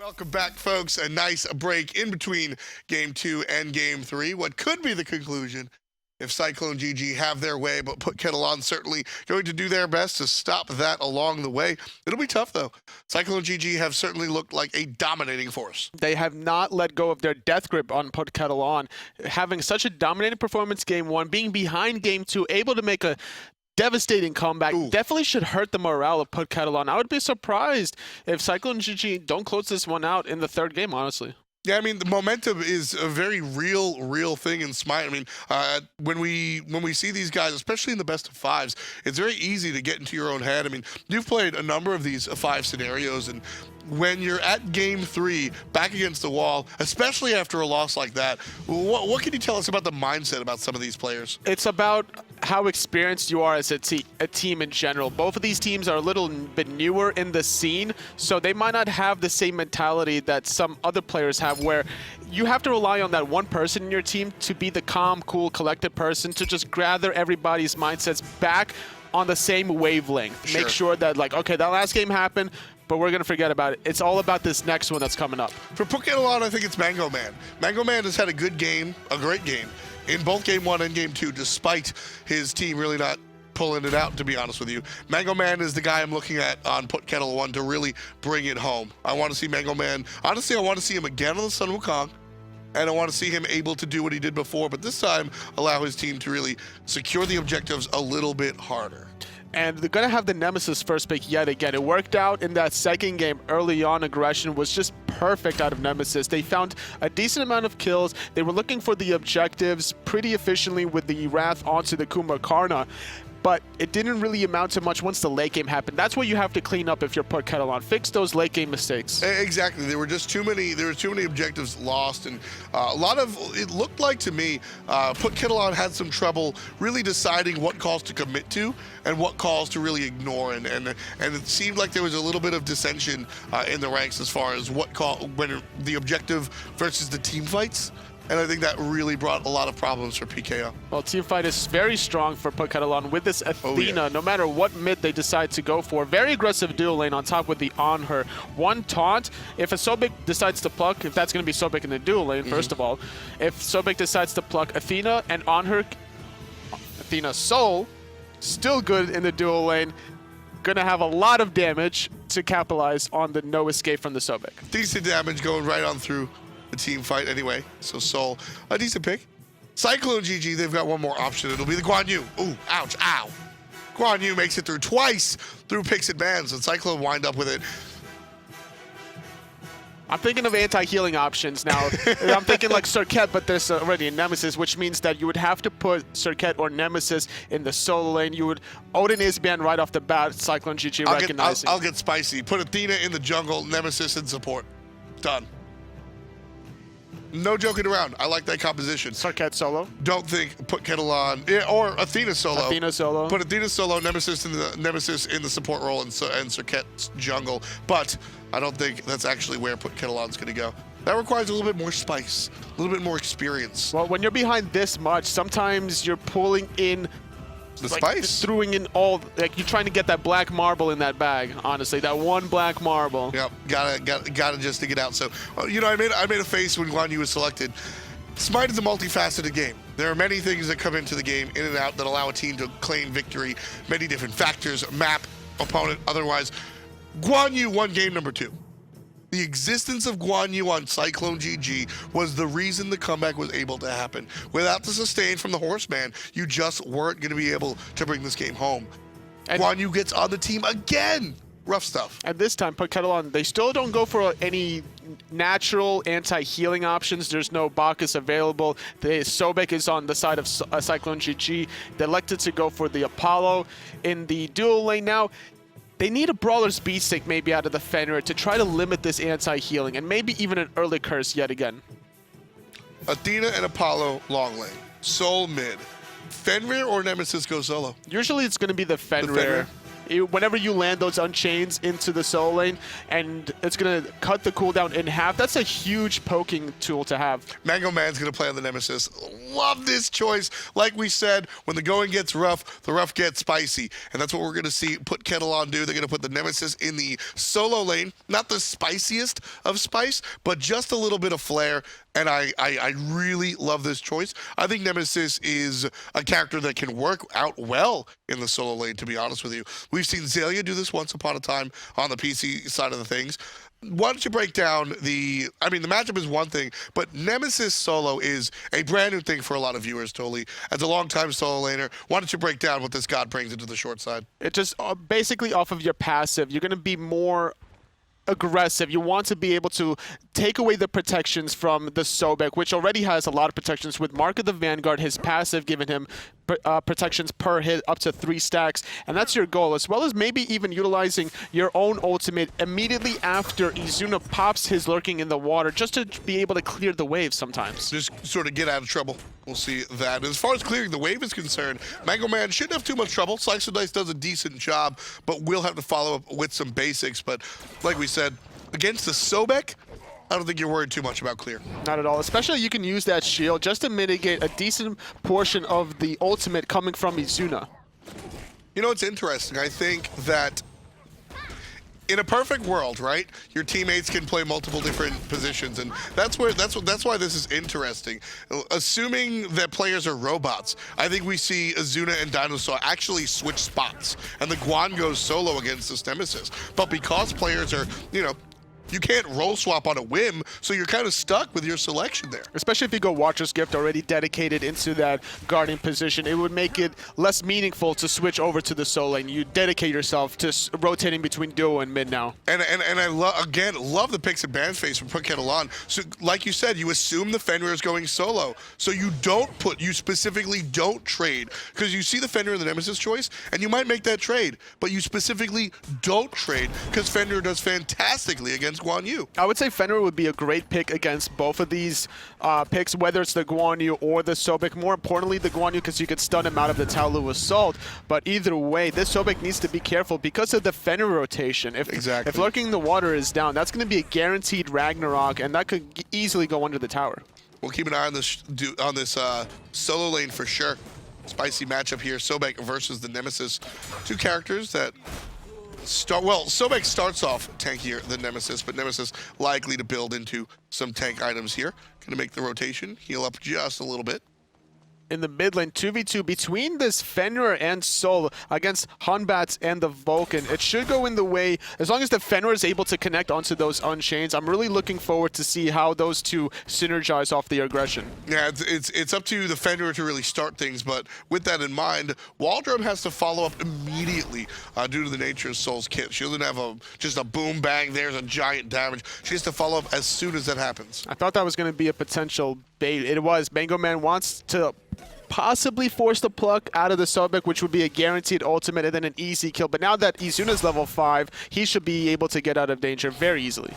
Welcome back, folks. A nice break in between Game 2 and Game 3. What could be the conclusion if Cyclone GG have their way, but PutKettleOn certainly going to do their best to stop that along the way. It'll be tough, though. Cyclone GG have certainly looked like a dominating force. They have not let go of their death grip on PutKettleOn. Having such a dominating performance Game 1, being behind Game 2, able to make a devastating comeback. Ooh. Definitely should hurt the morale of PutKettleOn. I would be surprised if Cyclone GG don't close this one out in the third game, honestly. Yeah, I mean, the momentum is a very real thing in Smite. I mean, when we see these guys, especially in the best of fives, it's very easy to get into your own head. I mean, you've played a number of these five scenarios, and when you're at Game 3, back against the wall, especially after a loss like that, what can you tell us about the mindset about some of these players? It's about how experienced you are as a team in general. Both of these teams are a little bit newer in the scene, so they might not have the same mentality that some other players have, where you have to rely on that one person in your team to be the calm, cool, collected person, to just gather everybody's mindsets back on the same wavelength. Sure. Make sure that, like, okay, that last game happened, but we're going to forget about it. It's all about this next one that's coming up. For PutKettleOn, I think it's Mango Man. Mango Man has had a good game, a great game, in both Game 1 and Game 2, despite his team really not pulling it out, to be honest with you. Mango Man is the guy I'm looking at on PutKettleOn to really bring it home. I want to see Mango Man. Honestly, I want to see him again on the Sun Wukong, and I want to see him able to do what he did before, but this time allow his team to really secure the objectives a little bit harder. And they're going to have the Nemesis first pick yet again. It worked out in that second game early on. Aggression was just perfect out of Nemesis. They found a decent amount of kills. They were looking for the objectives pretty efficiently with the Wrath onto the Kumbhakarna. But it didn't really amount to much once the late game happened. That's what you have to clean up if you're PutKettleOn. Fix those late game mistakes. Exactly. There were just too many. There were too many objectives lost, and a lot of. It looked like to me, PutKettleOn had some trouble really deciding what calls to commit to and what calls to really ignore, and it seemed like there was a little bit of dissension in the ranks as far as what call when the objective versus the team fights. And I think that really brought a lot of problems for PKO. Well, teamfight is very strong for PutKettleOn with this Athena, Oh, yeah. no matter what mid they decide to go for. Very aggressive dual lane on top with the on her. One taunt, if a Sobek decides to pluck, if that's going to be Sobek in the dual lane, first of all, if Sobek decides to pluck Athena and on her, Athena Soul, still good in the dual lane, gonna have a lot of damage to capitalize on the no escape from the Sobek. Decent damage going right on through the team fight anyway. So Soul, a decent pick. Cyclone GG, they've got one more option. It'll be the Guan Yu. Ooh, ouch, ow. Guan Yu makes it through twice through picks and bans, and Cyclone wind up with it. I'm thinking of anti-healing options now. I'm thinking like Circuit, but there's already a Nemesis, which means that you would have to put Circuit or Nemesis in the solo lane. You would Odin is banned right off the bat. Cyclone GG recognizing. I'll get spicy. Put Athena in the jungle, Nemesis in support. Done. No joking around. I like that composition. Circuit solo. Don't think PutKettleOn or Athena solo. Athena solo. Put Athena solo, Nemesis in the support role, and Circuit's jungle. But I don't think that's actually where PutKettleOn's going to go. That requires a little bit more spice, a little bit more experience. Well, when you're behind this much, sometimes you're pulling in The like, spice. throwing in all, like you're trying to get that black marble in that bag. Honestly, that one black marble. Yep, gotta just to get out. So, you know, I made a face when Guan Yu was selected. Smite is a multifaceted game. There are many things that come into the game, in and out, that allow a team to claim victory. Many different factors, map, opponent, otherwise. Guan Yu won game number 2. The existence of Guan Yu on Cyclone GG was the reason the comeback was able to happen. Without the sustain from the Horseman, you just weren't going to be able to bring this game home. And Guan Yu gets on the team again. Rough stuff. And this time, PutKettleOn, they still don't go for any natural anti-healing options. There's no Bacchus available. The Sobek is on the side of Cyclone GG. They elected to go for the Apollo in the dual lane now. They need a Brawler's Beatstick maybe out of the Fenrir to try to limit this anti-healing, and maybe even an early curse yet again. Athena and Apollo long lane. Soul mid. Fenrir or Nemesis go solo? Usually it's going to be the Fenrir. Fenrir? whenever you land those unchains into the solo lane, and it's going to cut the cooldown in half, that's a huge poking tool to have. Mango Man's going to play on the Nemesis. Love this choice. Like we said, when the going gets rough, the rough gets spicy. And that's what we're going to see PutKettleOn do. They're going to put the Nemesis in the solo lane. Not the spiciest of spice, but just a little bit of flair. And I really love this choice. I think Nemesis is a character that can work out well in the solo lane, to be honest with you. We've seen Xayah do this once upon a time on the PC side of the things. Why don't you break down the matchup is one thing, but Nemesis solo is a brand new thing for a lot of viewers, Toli. As a long-time solo laner, why don't you break down what this god brings into the short side? It just basically off of your passive, you're going to be more aggressive. You want to be able to take away the protections from the Sobek, which already has a lot of protections. With Mark of the Vanguard, his passive giving him protections per hit up to 3 stacks, and that's your goal, as well as maybe even utilizing your own ultimate immediately after Ezzuna pops his lurking in the water, just to be able to clear the wave sometimes. Just sort of get out of trouble. We'll see that. As far as clearing the wave is concerned, Mango Man shouldn't have too much trouble. Slice and Dice does a decent job, but we'll have to follow up with some basics. But like we said, against the Sobek, I don't think you're worried too much about clear. Not at all. Especially you can use that shield just to mitigate a decent portion of the ultimate coming from Ezzuna. You know, it's interesting. I think that in a perfect world, right, your teammates can play multiple different positions, and that's why this is interesting. Assuming that players are robots, I think we see Ezzuna and DineOhSaw actually switch spots, and the Guan goes solo against this Nemesis. But because players are, you can't role swap on a whim, so you're kind of stuck with your selection there. Especially if you go Watcher's Gift already dedicated into that guarding position, it would make it less meaningful to switch over to the solo lane. You dedicate yourself to rotating between duo and mid now. And I love the picks and bans phase from PutKettleOn. So like you said, you assume the Fenrir is going solo, so you specifically don't trade, because you see the Fenrir and the Nemesis choice, and you might make that trade, but you specifically don't trade because Fenrir does fantastically against Guan Yu. I would say Fenrir would be a great pick against both of these picks, whether it's the Guan Yu or the Sobek. More importantly, the Guan Yu, because you could stun him out of the Taolu Assault. But either way, this Sobek needs to be careful because of the Fenrir rotation. If lurking in the water is down, that's going to be a guaranteed Ragnarok, and that could easily go under the tower. We'll keep an eye on this solo lane for sure. Spicy matchup here, Sobek versus the Nemesis. Two characters that Sobek starts off tankier than Nemesis, but Nemesis likely to build into some tank items here. Gonna make the rotation, heal up just a little bit. In the mid lane, 2v2 between this Fenrir and Sol against Batz and the Vulcan. It should go in the way, as long as the Fenrir is able to connect onto those Unchains. I'm really looking forward to see how those two synergize off the aggression. Yeah, it's up to the Fenrir to really start things, but with that in mind, Waldrom has to follow up immediately due to the nature of Sol's kit. She doesn't have just a boom bang, there's a giant damage. She has to follow up as soon as that happens. I thought that was going to be a potential bait. It was. Mango Man wants to possibly force the pluck out of the Sobek, which would be a guaranteed ultimate and then an easy kill. But now that Ezzuna's level 5, he should be able to get out of danger very easily.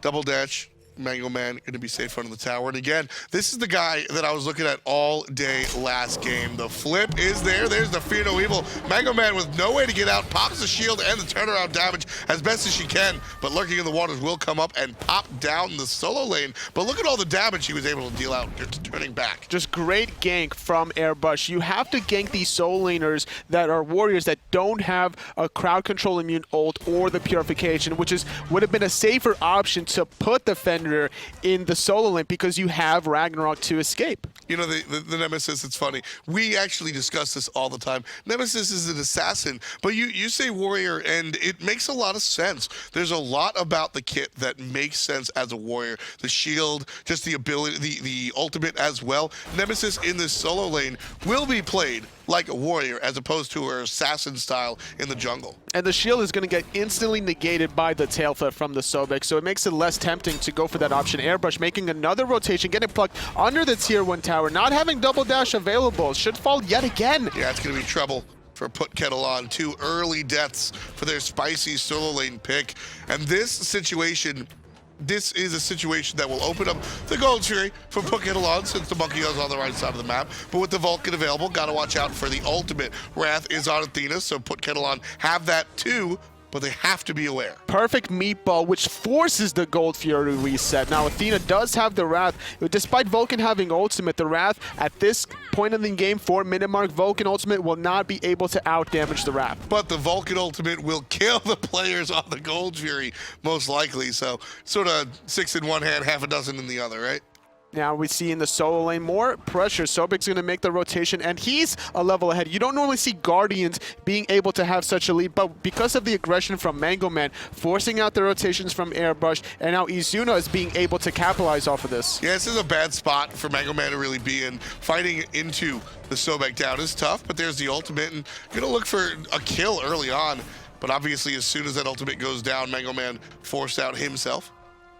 Double dash. Mango Man going to be safe front of the tower. And again, this is the guy that I was looking at all day last game. The flip is there. There's the Fear No Evil. Mango Man with no way to get out, pops the shield and the turnaround damage as best as she can. But lurking in the waters will come up and pop down the solo lane. But look at all the damage he was able to deal out, turning back. Just great gank from Airbrushd. You have to gank these solo laners that are warriors that don't have a crowd control immune ult or the purification, which would have been a safer option to put the Fenrir in the solo lane because you have Ragnarok to escape. You know, the Nemesis, it's funny. We actually discuss this all the time. Nemesis is an assassin, but you say warrior, and it makes a lot of sense. There's a lot about the kit that makes sense as a warrior. The shield, just the ability, the ultimate as well. Nemesis in this solo lane will be played like a warrior as opposed to her assassin style in the jungle. And the shield is going to get instantly negated by the tail flip from the Sobek, so it makes it less tempting to go for that option. Airbrushd making another rotation, getting plucked under the tier 1 tower, not having double dash available. Should fall yet again. Yeah, it's going to be trouble for PutKettleOn. 2 early deaths for their spicy solo lane pick. And this situation this is a situation that will open up the Gold Fury for PutKettleOn since the monkey is on the right side of the map. But with the Vulcan available, gotta watch out for the ultimate. Wrath is on Athena, so PutKettleOn have that too, but they have to be aware. Perfect meatball, which forces the Gold Fury reset. Now, Athena does have the Wrath. Despite Vulcan having ultimate, the Wrath at this point in the game, 4-minute mark, Vulcan ultimate will not be able to out-damage the Wrath. But the Vulcan ultimate will kill the players on the Gold Fury, most likely. So, sort of 6 in one hand, half a dozen in the other, right? Now we see in the solo lane more pressure. Sobek's going to make the rotation, and he's a level ahead. You don't normally see Guardians being able to have such a lead, but because of the aggression from Mango Man, forcing out the rotations from Airbrushd, and now Ezzuna is being able to capitalize off of this. Yeah, this is a bad spot for Mango Man to really be in. Fighting into the Sobek down is tough, but there's the ultimate, and going to look for a kill early on. But obviously, as soon as that ultimate goes down, Mango Man forced out himself.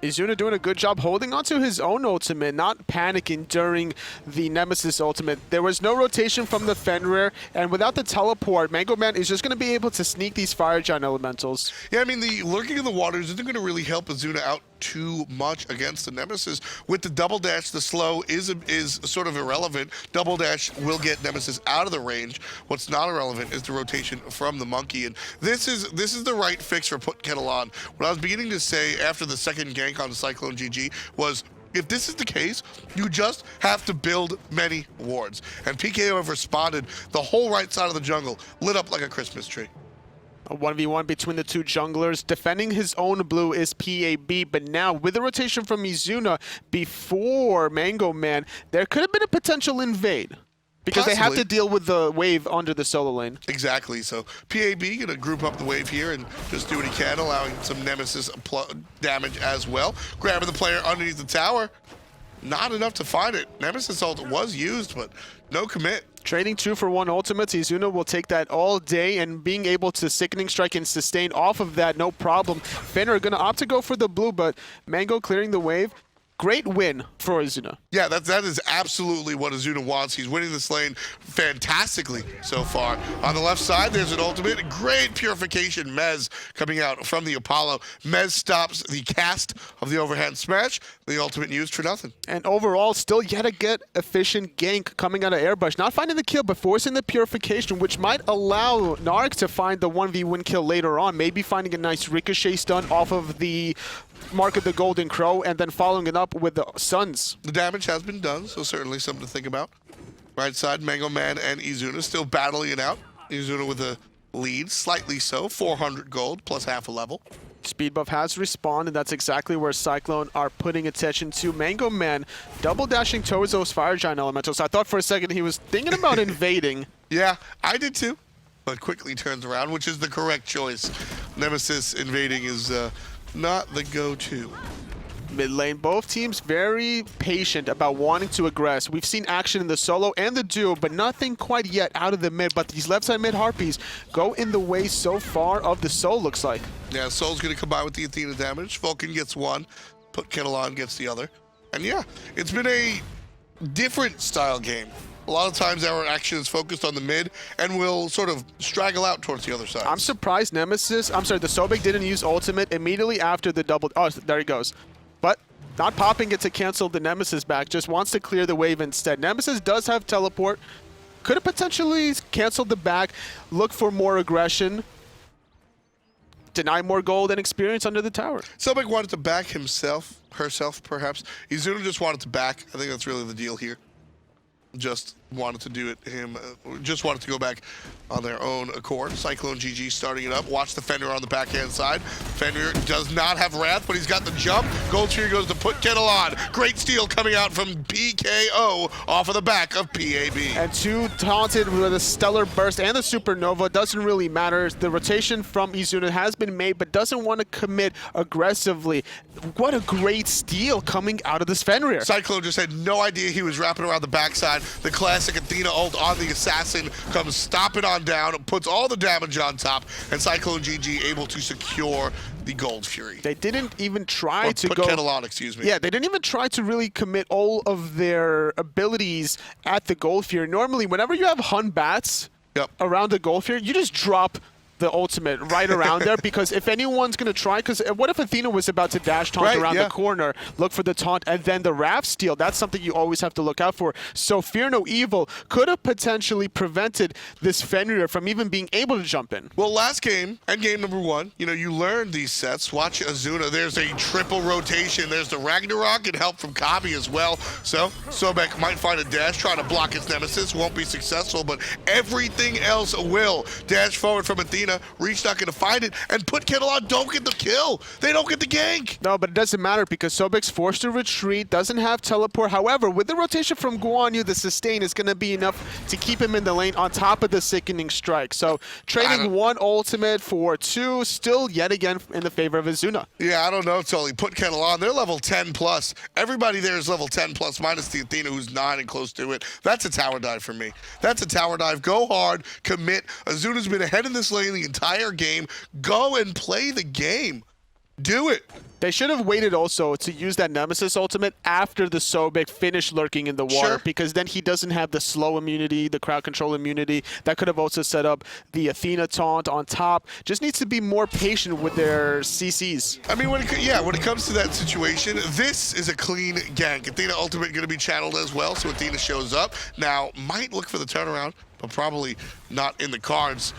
Ezzuna doing a good job holding onto his own ultimate, not panicking during the Nemesis ultimate. There was no rotation from the Fenrir, and without the teleport, Mango Man is just going to be able to sneak these Fire Giant Elementals. Yeah, I mean, the lurking in the waters isn't going to really help Ezzuna out too much against the Nemesis. With the double dash, the slow is sort of irrelevant. Double dash will get Nemesis out of the range. What's not irrelevant is the rotation from the monkey, and this is the right fix for PutKettleOn. What I was beginning to say after the second gank on Cyclone GG was, if this is the case, you just have to build many wards. And PKO have responded. The whole right side of the jungle lit up like a Christmas tree. A 1v1 between the two junglers. Defending his own blue is PAB, but now with the rotation from Ezzuna before Mango Man, there could have been a potential invade. Because they have to deal with the wave under the solo lane. Exactly. So PAB going to group up the wave here and just do what he can, allowing some Nemesis damage as well. Grabbing the player underneath the tower. Not enough to find it. Nemesis ult was used, but no commit. Trading 2-for-1 ultimates, Ezzuna will take that all day, and being able to Sickening Strike and sustain off of that, no problem. Fenrir going to opt to go for the blue, but Mango clearing the wave. Great win for Ezzuna. Yeah, that is absolutely what Ezzuna wants. He's winning this lane fantastically so far. On the left side, there's an ultimate. Great purification. Mez coming out from the Apollo. Mez stops the cast of the overhand smash. The ultimate used for nothing. And overall, still yet again efficient gank coming out of Airbrushd. Not finding the kill, but forcing the purification, which might allow Naaaarrrk to find the 1v1 kill later on. Maybe finding a nice ricochet stun off of the Mark of the Golden Crow, and then following it up with the Suns. The damage has been done, so certainly something to think about. Right side, Mango Man and Ezzuna still battling it out. Ezzuna with a lead, slightly so, 400 gold plus half a level. Speed buff has respawned, and that's exactly where Cyclone are putting attention to. Mango Man double dashing towards those Fire Giant Elementals. I thought for a second he was thinking about invading. Yeah, I did too, but quickly turns around, which is the correct choice. Nemesis invading is not the go-to. Mid lane, both teams very patient about wanting to aggress. We've seen action in the solo and the duo, but nothing quite yet out of the mid. But these left side mid Harpies go in the way so far of the Soul, looks like. Yeah, Soul's going to combine with the Athena damage. Vulcan gets one, PutKettleOn gets the other. And yeah, it's been a different style game. A lot of times our action is focused on the mid and will sort of straggle out towards the other side. I'm surprised the Sobek didn't use ultimate immediately after the double. Oh, there he goes. But not popping it to cancel the Nemesis back, just wants to clear the wave instead. Nemesis does have teleport. Could have potentially canceled the back, look for more aggression, deny more gold and experience under the tower. Sobek wanted to back herself perhaps. Ezzuna just wanted to back. I think that's really the deal here. Just wanted to do it just wanted to go back on their own accord. Cyclone GG starting it up. Watch the Fenrir on the backhand side. Fenrir does not have Wrath, but he's got the jump. Gold Tree goes to PutKettleOn. Great steal coming out from PKO off of the back of PAB. And too taunted with a Stellar Burst and the Supernova. Doesn't really matter. The rotation from Ezzuna has been made, but doesn't want to commit aggressively. What a great steal coming out of this Fenrir. Cyclone just had no idea he was wrapping around the backside. The classic Athena ult on the assassin comes stomping on down, puts all the damage on top, and Cyclone GG able to secure the Gold Fury. They didn't even try to go... PutKettleOn, excuse me. Yeah, they didn't even try to really commit all of their abilities at the Gold Fury. Normally, whenever you have Batz around the Gold Fury, you just drop the ultimate right around there, because if anyone's going to try, because what if Athena was about to dash taunt around the corner, look for the taunt, and then the Wrath steal? That's something you always have to look out for. So Fear No Evil could have potentially prevented this Fenrir from even being able to jump in. Well, last game, and game number 1, you know, you learned these sets. Watch Ezzuna. There's a triple rotation. There's the Ragnarok and help from CobbY as well. So Sobek might find a dash, try to block his Nemesis. Won't be successful, but everything else will. Dash forward from Athena. Reach not going to find it. And PutKettleOn don't get the kill. They don't get the gank. No, but it doesn't matter because Sobek's forced to retreat, doesn't have teleport. However, with the rotation from Guan, the sustain is going to be enough to keep him in the lane on top of the Sickening Strike. So trading 1 ultimate for 2, still yet again in the favor of Ezzuna. Yeah, I don't know, Tully. PutKettleOn, they're level 10 plus. Everybody there is level 10 plus, minus the Athena who's 9 and close to it. That's a tower dive for me. That's a tower dive. Go hard, commit. Ezzuna's been ahead in this lane the entire game. Go and play the game. Do it. They should have waited also to use that Nemesis ultimate after the Sobek finished lurking in the water, because then he doesn't have the slow immunity, the crowd control immunity. That could have also set up the Athena taunt on top. Just needs to be more patient with their CCs. I mean, when it comes to that situation, this is a clean gank. Athena ultimate going to be channeled as well, so Athena shows up. Now, might look for the turnaround, but probably not in the cards.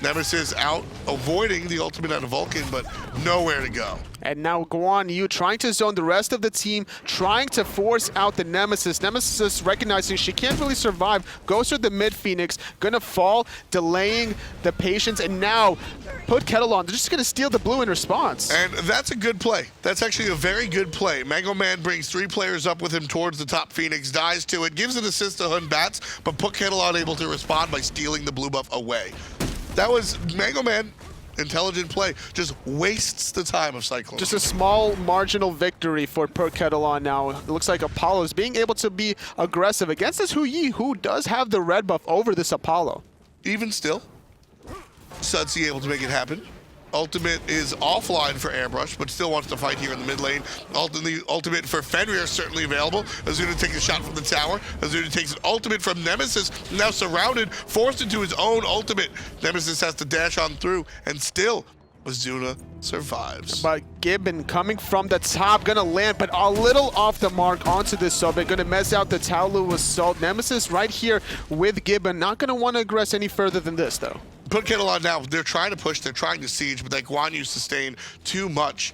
Nemesis out, avoiding the ultimate out of Vulcan, but nowhere to go. And now Guan Yu trying to zone the rest of the team, trying to force out the Nemesis. Nemesis recognizing she can't really survive, goes for the mid Phoenix, gonna fall, delaying the patience, and now PutKettleOn, they're just gonna steal the blue in response. And that's a good play. That's actually a very good play. Mango Man brings 3 players up with him towards the top Phoenix, dies to it, gives an assist to Hun Batz, but PutKettleOn able to respond by stealing the blue buff away. That was Mango Man. Intelligent play. Just wastes the time of Cyclone. Just a small marginal victory for PutKettleOn now. It looks like Apollo is being able to be aggressive against this Huyi, who does have the red buff over this Apollo. Even still, Sudsy able to make it happen. Ultimate is offline for Airbrushd, but still wants to fight here in the mid lane. The ultimate for Fenrir is certainly available. Ezzuna takes a shot from the tower. Ezzuna takes an ultimate from Nemesis, now surrounded, forced into his own ultimate. Nemesis has to dash on through, and still, Ezzuna survives. But Gibbon coming from the top, gonna land, but a little off the mark onto this Sobek. Gonna mess out the Taolu Assault. Nemesis right here with Gibbon. Not gonna want to aggress any further than this, though. PutKettleOn now, they're trying to push, they're trying to siege, but that Guan Yu sustained too much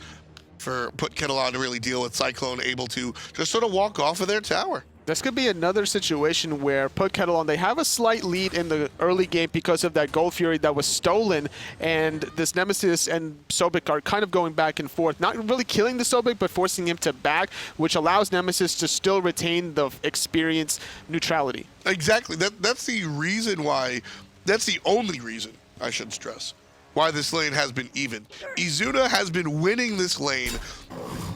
for PutKettleOn to really deal with. Cyclone able to just sort of walk off of their tower. This could be another situation where PutKettleOn, they have a slight lead in the early game because of that Gold Fury that was stolen, and this Nemesis and Sobek are kind of going back and forth. Not really killing the Sobek, but forcing him to back, which allows Nemesis to still retain the experience neutrality. Exactly. That's the reason why, that's the only reason, I should stress, why this lane has been even. Ezzuna has been winning this lane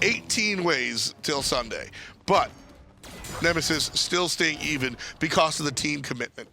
18 ways till Sunday, but Nemesis still staying even because of the team commitment.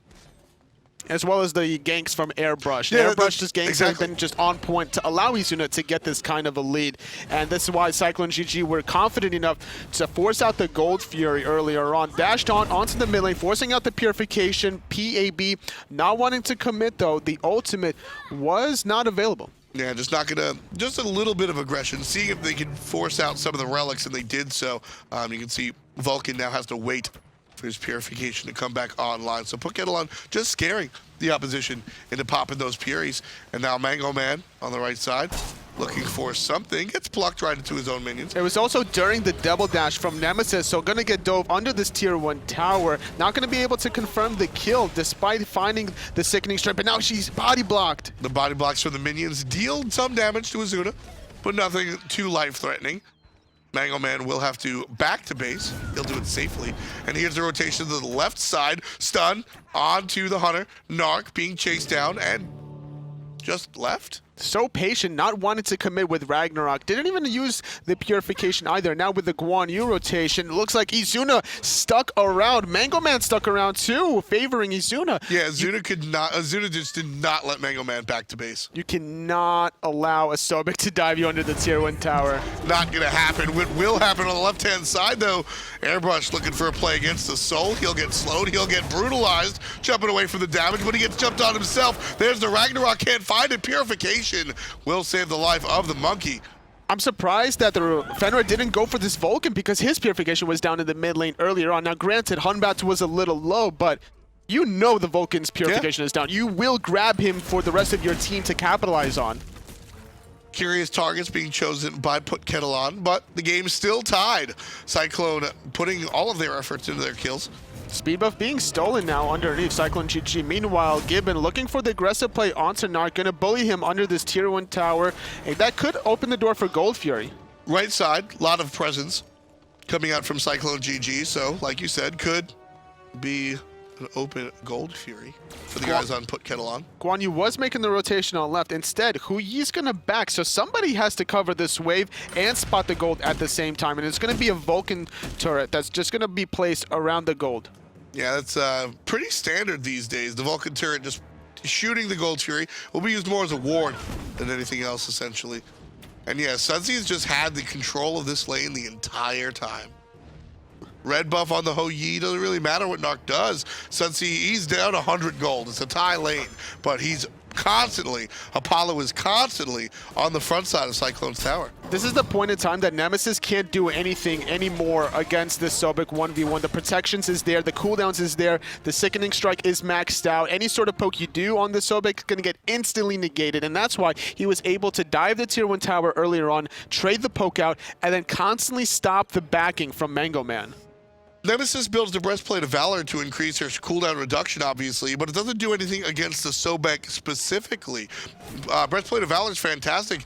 As well as the ganks from Airbrushd. Yeah, Airbrush's ganks exactly. have been just on point to allow Ezzuna to get this kind of a lead. And this is why Cyclone GG were confident enough to force out the Gold Fury earlier on. Dashed on onto the mid lane, forcing out the Purification, PAB. Not wanting to commit though, the ultimate was not available. Yeah, just not gonna, just a little bit of aggression, seeing if they can force out some of the relics, and they did so. You can see Vulcan now has to wait for his Purification to come back online. So PutKettleOn just scaring the opposition into popping those Puries. And now Mango Man on the right side, looking for something, gets plucked right into his own minions. It was also during the double dash from Nemesis, so gonna get dove under this tier 1 tower. Not gonna be able to confirm the kill despite finding the Sickening Strike, but now she's body blocked. The body blocks from the minions deal some damage to Ezzuna, but nothing too life-threatening. Mango Man will have to back to base. He'll do it safely. And here's the rotation to the left side. Stun onto the Hunter. Naaaarrrk being chased down and just left. So patient, not wanting to commit with Ragnarok. Didn't even use the Purification either. Now with the Guan Yu rotation, looks like Ezzuna stuck around. Mango Man stuck around too, favoring Ezzuna. Yeah, Ezzuna just did not let Mango Man back to base. You cannot allow a Sobek to dive you under the tier 1 tower. Not gonna happen. What will happen on the left-hand side though, Airbrushd looking for a play against the Soul. He'll get slowed, he'll get brutalized, jumping away from the damage, but he gets jumped on himself. There's the Ragnarok, can't find it. Purification will save the life of the monkey. I'm surprised that the Fenrir didn't go for this Vulcan because his Purification was down in the mid lane earlier on. Now granted, Hunbat's was a little low, but you know the Vulcan's Purification is down. You will grab him for the rest of your team to capitalize on. Curious targets being chosen by PutKettleOn, but the game's still tied. Cyclone putting all of their efforts into their kills. Speed buff being stolen now underneath Cyclone GG. Meanwhile, Gibbon looking for the aggressive play onto Naaaarrrk, gonna bully him under this tier 1 tower, and that could open the door for Gold Fury. Right side, a lot of presence coming out from Cyclone GG, so like you said, could be an open Gold Fury for the guys on PutKettleOn. Guan Yu was making the rotation on left. Instead, Huyi's gonna back, so somebody has to cover this wave and spot the gold at the same time, and it's gonna be a Vulcan turret that's just gonna be placed around the gold. Yeah, that's pretty standard these days. The Vulcan turret just shooting the Gold Fury will be used more as a ward than anything else, essentially. And yeah, Sunsy's just had the control of this lane the entire time. Red buff on the Ho-Yi, doesn't really matter what Naaaarrrk does. Sunsy, he's down 100 gold. It's a tie lane, but he's constantly, Apollo is constantly on the front side of Cyclone's tower. This is the point in time that Nemesis can't do anything anymore against this Sobek 1v1. The protections is there, the cooldowns is there, the sickening strike is maxed out. Any sort of poke you do on the Sobek is going to get instantly negated, and that's why he was able to dive the tier 1 tower earlier on, trade the poke out, and then constantly stop the backing from Mango Man. Nemesis builds the Breastplate of Valor to increase her cooldown reduction, obviously, but it doesn't do anything against the Sobek specifically. Breastplate of Valor is fantastic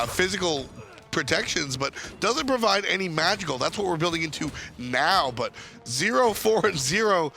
physical protections, but doesn't provide any magical. That's what we're building into now, but 0, 4, and 0,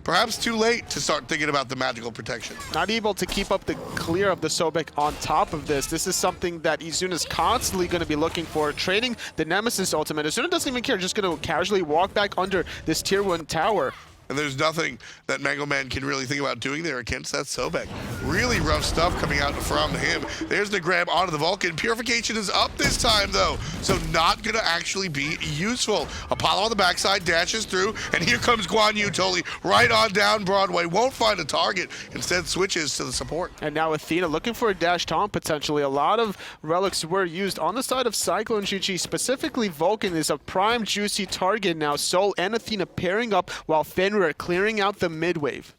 perhaps too late to start thinking about the magical protection. Not able to keep up the clear of the Sobek on top of this. This is something that Ezzuna's constantly going to be looking for. Trading the Nemesis ultimate. Ezzuna doesn't even care, just going to casually walk back under this tier 1 tower. And there's nothing that Mango Man can really think about doing there against that Sobek. Really rough stuff coming out from him. There's the grab onto the Vulcan. Purification is up this time, though, so not going to actually be useful. Apollo on the backside dashes through, and here comes Guan Yu totally right on down Broadway. Won't find a target. Instead switches to the support. And now Athena looking for a dash taunt potentially. A lot of relics were used on the side of Cyclone GG. Specifically, Vulcan is a prime juicy target now. Soul and Athena pairing up while Fenrir clearing out the mid wave.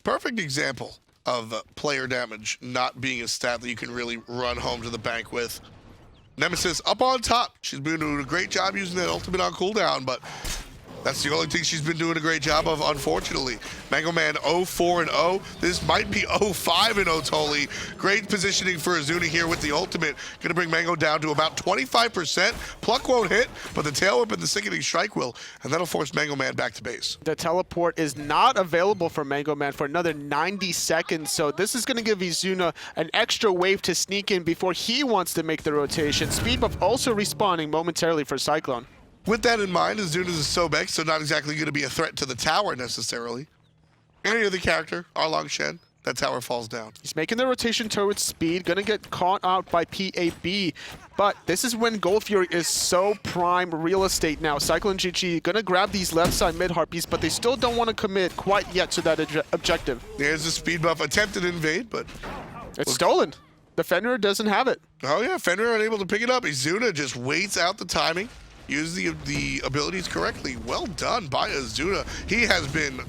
Perfect example of player damage not being a stat that you can really run home to the bank with. Nemesis up on top. She's been doing a great job using that ultimate on cooldown, but that's the only thing she's been doing a great job of, unfortunately. Mango Man 0-4-0. This might be 0-5-0 totally. Great positioning for Ezzuna here with the ultimate. Gonna bring Mango down to about 25%. Pluck won't hit, but the tail whip and the sickening strike will, and that'll force Mango Man back to base. The teleport is not available for Mango Man for another 90 seconds, so this is gonna give Ezzuna an extra wave to sneak in before he wants to make the rotation. Speed buff also respawning momentarily for Cyclone. With that in mind, Ezzuna's a Sobek, so not exactly going to be a threat to the tower necessarily. Any other character, Arlong Shen, that tower falls down. He's making the rotation towards speed, gonna get caught out by PAB, but this is when Gold Fury is so prime real estate now. Cyclone GG gonna grab these left side mid harpies, but they still don't want to commit quite yet to that objective. There's the speed buff, attempted invade, but it's stolen. The Fenrir doesn't have it. Oh yeah, Fenrir unable to pick it up. Ezzuna just waits out the timing. Use the abilities correctly. Well done by Ezzuna. He has been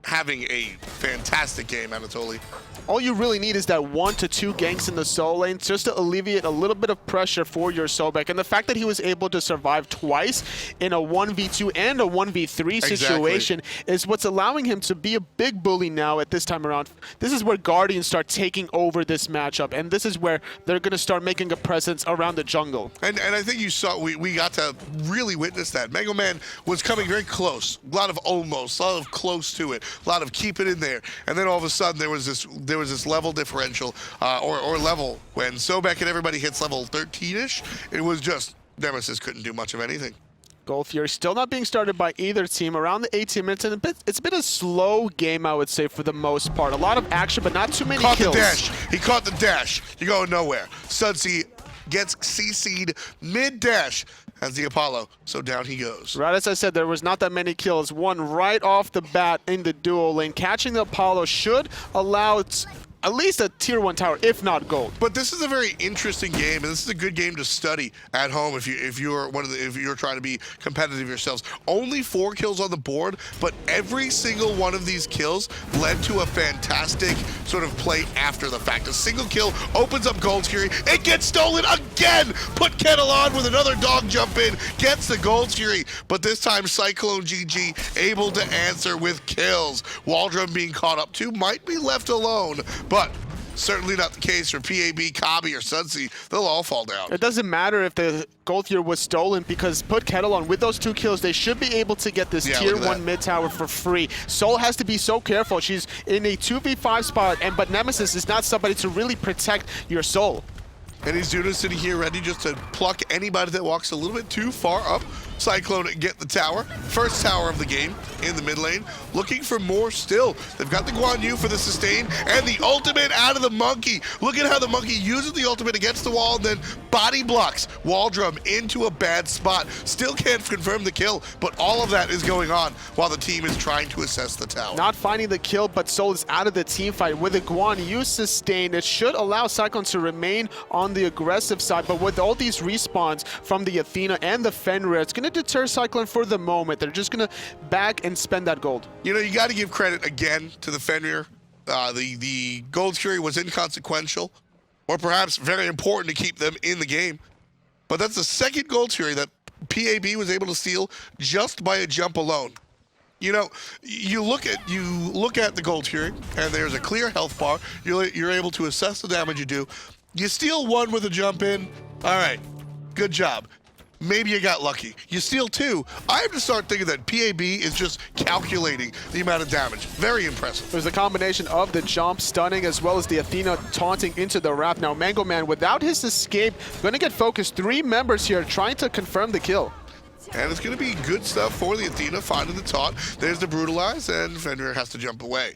having a fantastic game, Anatoly. All you really need is that 1 to 2 ganks in the soul lane just to alleviate a little bit of pressure for your Sobek. And the fact that he was able to survive twice in a 1v2 and a 1v3 situation is what's allowing him to be a big bully now at this time around. This is where Guardians start taking over this matchup, and this is where they're going to start making a presence around the jungle. And I think you saw, we got to really witness that. Mango Man was coming very close. A lot of almost, a lot of close to it. a lot of keep it in there. And then all of a sudden there was this level differential, or level, when Sobek and everybody hits level 13-ish. It was just Nemesis couldn't do much of anything. Gold Fury still not being started by either team around the 18 minutes, and it's been a slow game, I would say, for the most part. A lot of action, but not too many kills. Caught the dash. He caught the dash. You're going nowhere. Sudsy gets CC'd mid-dash as the Apollo, so down he goes. Right as I said, there was not that many kills. One right off the bat in the duo lane. Catching the Apollo should allow at least a tier 1 tower, if not gold. But this is a very interesting game, and this is a good game to study at home if you're trying to be competitive yourselves. Only 4 kills on the board, but every single one of these kills led to a fantastic sort of play after the fact. A single kill opens up Gold Fury. It gets stolen again. PutKettleOn with another dog jump in, gets the Gold Fury, but this time Cyclone GG able to answer with kills. Waldrom being caught up too, might be left alone. But certainly not the case for PAB, CobbY, or Sudsy. They'll all fall down. It doesn't matter if the Gold Tier was stolen, because PutKettleOn, with those 2 kills, they should be able to get this tier 1 mid tower for free. Soul has to be so careful. She's in a 2v5 spot, but Nemesis is not somebody to really protect your Soul. And Ezzuna sitting here ready just to pluck anybody that walks a little bit too far up. Cyclone get the tower. First tower of the game in the mid lane. Looking for more still. They've got the Guan for the sustain and the ultimate out of the monkey. Look at how the monkey uses the ultimate against the wall and then body blocks Waldrom into a bad spot. Still can't confirm the kill, but all of that is going on while the team is trying to assess the tower. Not finding the kill, but Soul is out of the team fight. With the Guan sustained, it should allow Cyclone to remain on the aggressive side, but with all these respawns from the Athena and the Fenrir, it's going to deter Cyclone for the moment. They're just going to back and spend that gold. You know, you got to give credit again to the Fenrir. The Gold Fury was inconsequential, or perhaps very important to keep them in the game. But that's the second Gold Fury that PAB was able to steal just by a jump alone. You know, you look at the Gold Fury, and there's a clear health bar. You're able to assess the damage you do. You steal 1 with a jump in. All right, good job. Maybe you got lucky. You steal 2. I have to start thinking that PAB is just calculating the amount of damage. Very impressive. There's a combination of the jump stunning as well as the Athena taunting into the wrap. Now Mango Man, without his escape, going to get focused. 3 members here trying to confirm the kill. And it's going to be good stuff for the Athena, finding the taunt. There's the brutalize, and Fenrir has to jump away.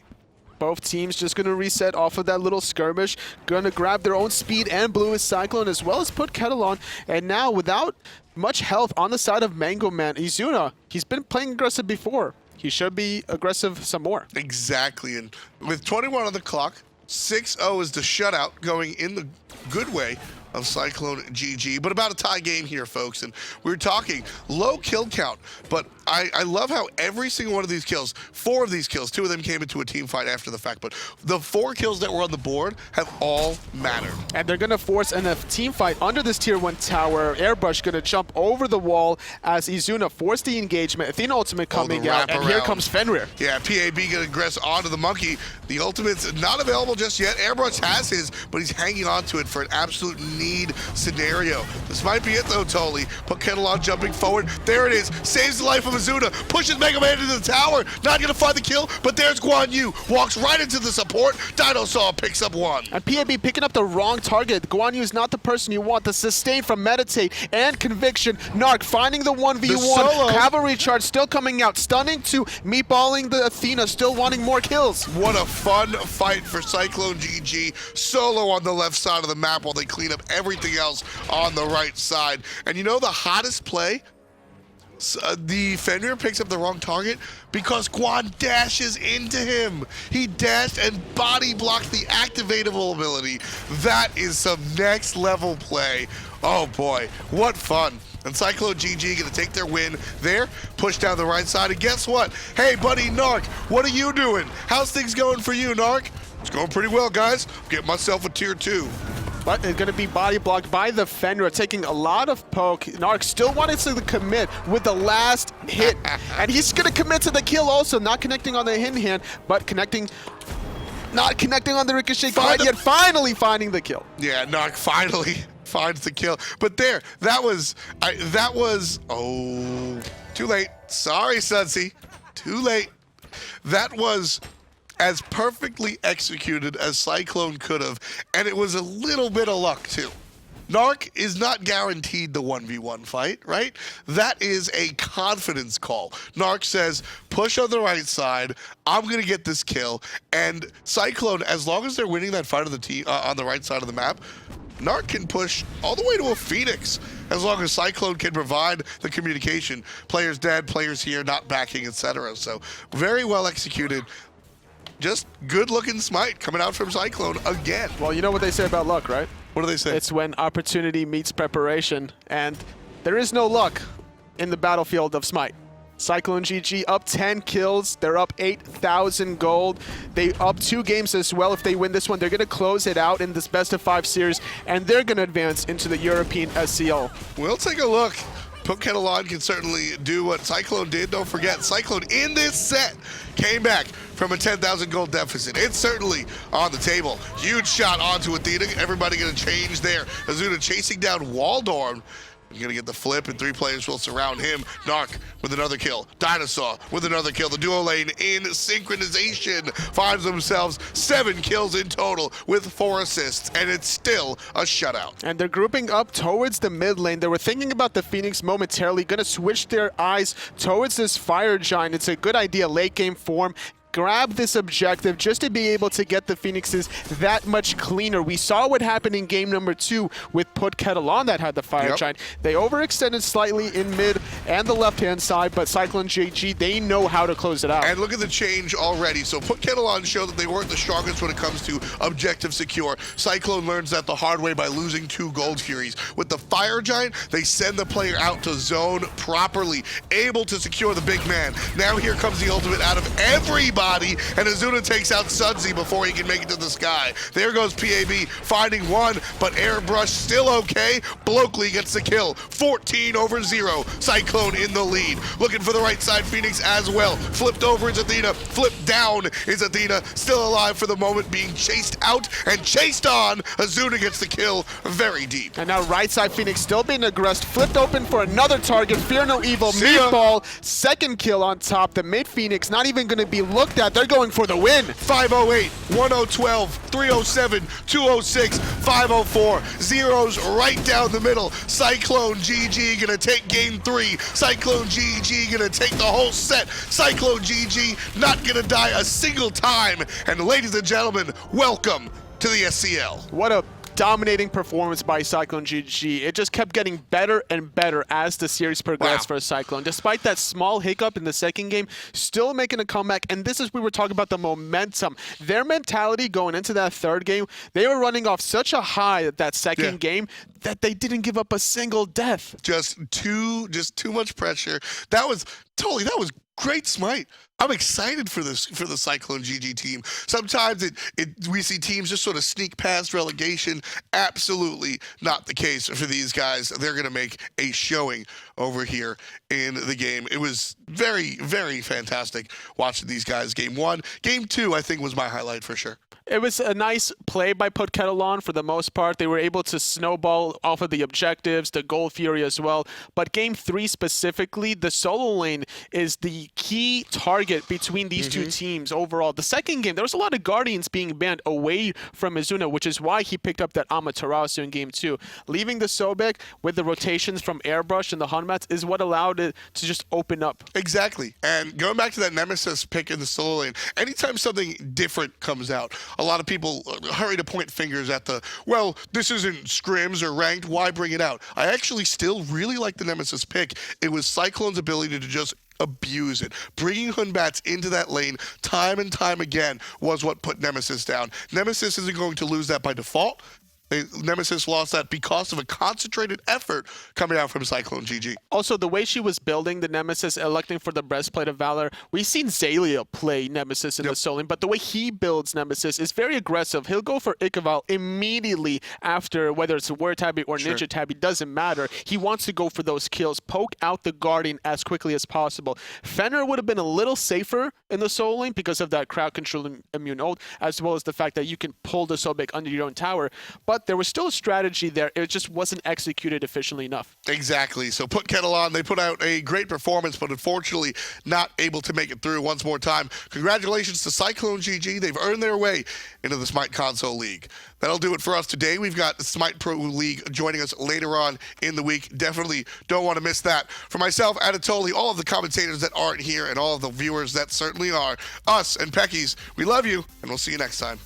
Both teams just going to reset off of that little skirmish. Going to grab their own speed and blue as Cyclone, as well as PutKettleOn. And now, without much health on the side of Mango Man, Ezzuna, he's been playing aggressive before. He should be aggressive some more. Exactly. And with 21 on the clock, 6-0 is the shutout going in the good way of Cyclone GG, but about a tie game here, folks. And we're talking low kill count, but I love how every single one of these kills, 4 of these kills, 2 of them came into a team fight after the fact, but the 4 kills that were on the board have all mattered. And they're going to force a team fight under this tier 1 tower. Airbrushd going to jump over the wall as Ezzuna forced the engagement. Athena ultimate coming out, and here comes Fenrir. Yeah, PAB going to aggress onto the monkey. The ultimate's not available just yet. Airbrushd has his, but he's hanging on to it for an absolute need scenario. This might be it though, Totally. PutKettleOn jumping forward. There it is. Saves the life of Ezzuna. Pushes Mega Man into the tower. Not going to find the kill, but there's Guan. Walks right into the support. DineOhSaw picks up 1. And PAB picking up the wrong target. Guan is not the person you want. The sustain from Meditate and Conviction. Naaaarrrk finding the 1v1. Cavalry charge still coming out. Stunning to meatballing the Athena. Still wanting more kills. What a fun fight for Cyclone GG. Solo on the left side of the map while they clean up everything else on the right side. And you know the hottest play? The Fenrir picks up the wrong target because Guan dashes into him. He dashed and body blocked the activatable ability. That is some next level play. Oh boy, what fun. And Cyclone GG gonna take their win there, push down the right side, and guess what? Hey buddy Naaaarrrk, what are you doing? How's things going for you, Naaaarrrk? It's going pretty well, guys. Get myself a tier 2. But it's going to be body blocked by the Fenrir, taking a lot of poke. Naaaarrrk still wanted to commit with the last hit. And he's going to commit to the kill also, not connecting on the hand, but not connecting on the ricochet quite yet, finally finding the kill. Yeah, Naaaarrrk finally finds the kill. But there, that was, oh, too late. Sorry, Sudsy. Too late. that was as perfectly executed as Cyclone could have, and it was a little bit of luck too. Naaaarrrk is not guaranteed the 1v1 fight, right? That is a confidence call. Naaaarrrk says, push on the right side, I'm going to get this kill, and Cyclone, as long as they're winning that fight of the team on the right side of the map, Naaaarrrk can push all the way to a Phoenix, as long as Cyclone can provide the communication. Players dead, players here, not backing, etc. So, very well executed. Just good-looking Smite coming out from Cyclone again. Well, you know what they say about luck, right? What do they say? It's when opportunity meets preparation, and there is no luck in the battlefield of Smite. Cyclone GG up 10 kills. They're up 8,000 gold. They up 2 games as well. If they win this one, they're going to close it out in this best-of-5 series, and they're going to advance into the European SCL. We'll take a look. PutKettleOn can certainly do what Cyclone did. Don't forget, Cyclone in this set came back from a 10,000 gold deficit. It's certainly on the table. Huge shot onto Athena. Everybody going to change there. Ezzuna chasing down Waldrom. He's going to get the flip, and 3 players will surround him. Naaaarrrk with another kill. DineOhSaw with another kill. The duo lane in synchronization finds themselves 7 kills in total with 4 assists, and it's still a shutout. And they're grouping up towards the mid lane. They were thinking about the Phoenix momentarily, going to switch their eyes towards this Fire Giant. It's a good idea, late game form. Grab this objective just to be able to get the Phoenixes that much cleaner. We saw what happened in game number 2 with PutKettleOn that had the Fire Giant. They overextended slightly in mid and the left-hand side, but Cyclone GG, they know how to close it out. And look at the change already. So PutKettleOn showed that they weren't the strongest when it comes to objective secure. Cyclone learns that the hard way by losing 2 gold furies. With the Fire Giant, they send the player out to zone properly, able to secure the big man. Now here comes the ultimate out of everybody. And Ezzuna takes out Sudsy before he can make it to the sky. There goes PAB finding one, but Airbrushd still okay. Bloakley gets the kill. 14-0. Cyclone in the lead. Looking for the right side, Phoenix as well. Flipped over is Athena. Flipped down is Athena. Still alive for the moment, being chased out and chased on. Ezzuna gets the kill very deep. And now right side Phoenix still being aggressed. Flipped open for another target. Fear no evil. Meatball. Second kill on top. The mid Phoenix not even going to be looked at. They're going for the win. 508, 1012, 307, 206, 504. Zeros right down the middle. Cyclone GG gonna take game 3. Cyclone GG gonna take the whole set. Cyclone GG not gonna die a single time. And ladies and gentlemen, welcome to the SCL. What a dominating performance by Cyclone GG. It just kept getting better and better as the series progressed for Cyclone. Despite that small hiccup in the second game, still making a comeback. And this is, we were talking about the momentum. Their mentality going into that third game, they were running off such a high at that second game that they didn't give up a single death. Just too much pressure. That was great Smite. I'm excited for this, for the Cyclone GG team. Sometimes we see teams just sort of sneak past relegation. Absolutely not the case for these guys. They're going to make a showing over here in the game. It was very, very fantastic watching these guys. Game 1. Game 2, I think, was my highlight for sure. It was a nice play by PutKettleOn for the most part. They were able to snowball off of the objectives, the Gold Fury as well. But Game 3 specifically, the solo lane is the key target between these two teams overall. The second game, there was a lot of Guardians being banned away from Ezzuna, which is why he picked up that Amaterasu in Game 2. Leaving the Sobek with the rotations from Airbrushd and the Hunmats is what allowed it to just open up. Exactly. And going back to that Nemesis pick in the solo lane, anytime something different comes out, a lot of people hurry to point fingers at well, this isn't scrims or ranked, why bring it out? I actually still really like the Nemesis pick. It was Cyclone's ability to just abuse it. Bringing Hunbats into that lane time and time again was what put Nemesis down. Nemesis isn't going to lose that by default. Nemesis lost that because of a concentrated effort coming out from Cyclone GG. Also, the way she was building the Nemesis, electing for the Breastplate of Valor, we've seen Zalia play Nemesis in the solo lane, but the way he builds Nemesis is very aggressive. He'll go for Ikaval immediately after, whether it's a Word Tabby or Ninja Tabby, doesn't matter. He wants to go for those kills, poke out the Guardian as quickly as possible. Fenrir would have been a little safer in the solo lane because of that crowd controlling immune ult, as well as the fact that you can pull the Sobek under your own tower. But but there was still a strategy there. It just wasn't executed efficiently enough. Exactly. So PutKettleOn, they put out a great performance, but unfortunately not able to make it through once more time. Congratulations to Cyclone GG. They've earned their way into the Smite Console League. That'll do it for us today. We've got the Smite Pro League joining us later on in the week. Definitely don't want to miss that. For myself, Anatoly, all of the commentators that aren't here, and all of the viewers that certainly are, us and Peckies, we love you, and we'll see you next time.